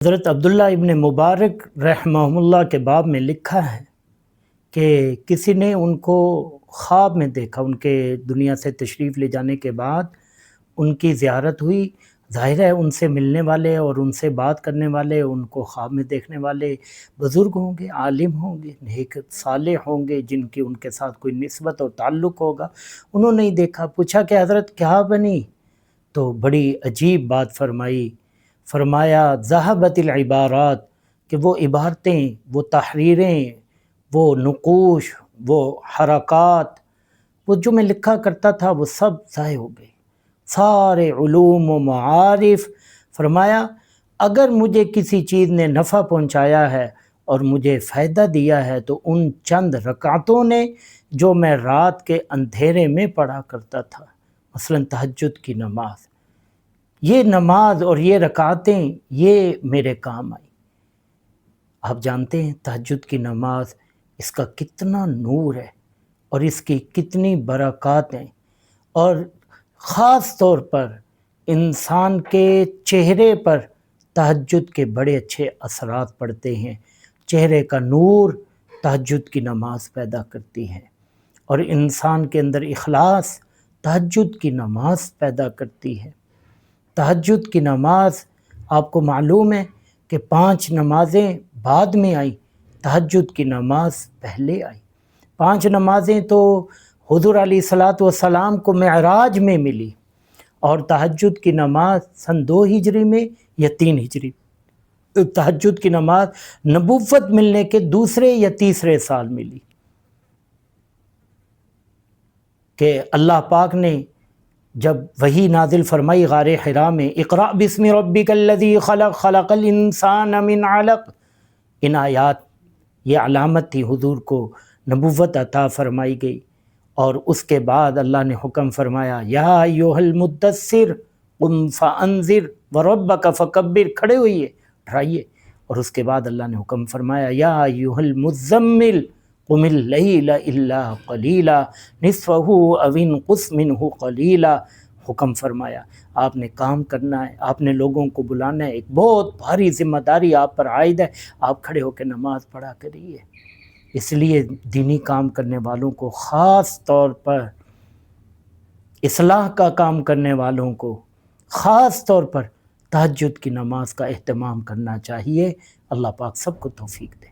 حضرت عبداللہ ابن مبارک رحمہ اللہ کے باب میں لکھا ہے کہ کسی نے ان کو خواب میں دیکھا، ان کے دنیا سے تشریف لے جانے کے بعد ان کی زیارت ہوئی۔ ظاہر ہے ان سے ملنے والے اور ان سے بات کرنے والے، ان کو خواب میں دیکھنے والے بزرگ ہوں گے، عالم ہوں گے، نیک صالح ہوں گے، جن کی ان کے ساتھ کوئی نسبت اور تعلق ہوگا۔ انہوں نے دیکھا، پوچھا کہ حضرت کیا بنی؟ تو بڑی عجیب بات فرمایا ذہبت العبارات، کہ وہ عبارتیں، وہ تحریریں، وہ نقوش، وہ حرکات، وہ جو میں لکھا کرتا تھا وہ سب ضائع ہو گئی، سارے علوم و معارف۔ فرمایا اگر مجھے کسی چیز نے نفع پہنچایا ہے اور مجھے فائدہ دیا ہے تو ان چند رکعتوں نے جو میں رات کے اندھیرے میں پڑھا کرتا تھا، مثلا تہجد کی نماز، یہ نماز اور یہ رکعتیں یہ میرے کام آئی۔ آپ جانتے ہیں تہجد کی نماز، اس کا کتنا نور ہے اور اس کی کتنی برکات ہیں، اور خاص طور پر انسان کے چہرے پر تہجد کے بڑے اچھے اثرات پڑتے ہیں۔ چہرے کا نور تہجد کی نماز پیدا کرتی ہے، اور انسان کے اندر اخلاص تہجد کی نماز پیدا کرتی ہے۔ تہجد کی نماز آپ کو معلوم ہے کہ 5 نمازیں بعد میں آئیں، تہجد کی نماز پہلے آئی۔ 5 نمازیں تو حضور علیہ الصلوۃ والسلام کو معراج میں ملی، اور تہجد کی نماز سن 2 ہجری میں یا 3 ہجری، تہجد کی نماز نبوت ملنے کے دوسرے یا تیسرے سال ملی، کہ اللہ پاک نے جب وحی نازل فرمائی غار حرا میں، اقرأ بسم ربک الذی خلق، خلق الانسان من علق، ان آیات یہ علامت تھی، حضور کو نبوت عطا فرمائی گئی۔ اور اس کے بعد اللہ نے حکم فرمایا یا ایھا المدثر قم فانذر وربک فکبر، کھڑے ہوئیے، اٹھائیے۔ اور اس کے بعد اللہ نے حکم فرمایا یا ایھا المزمل قم اللیل الا قلیلا نصفہ او انقص منہ قلیلا۔ حکم فرمایا آپ نے کام کرنا ہے، آپ نے لوگوں کو بلانا ہے، ایک بہت بھاری ذمہ داری آپ پر عائد ہے، آپ کھڑے ہو کے نماز پڑھا کریے۔ اس لیے دینی کام کرنے والوں کو، خاص طور پر اصلاح کا کام کرنے والوں کو، خاص طور پر تہجد کی نماز کا اہتمام کرنا چاہیے۔ اللہ پاک سب کو توفیق دے۔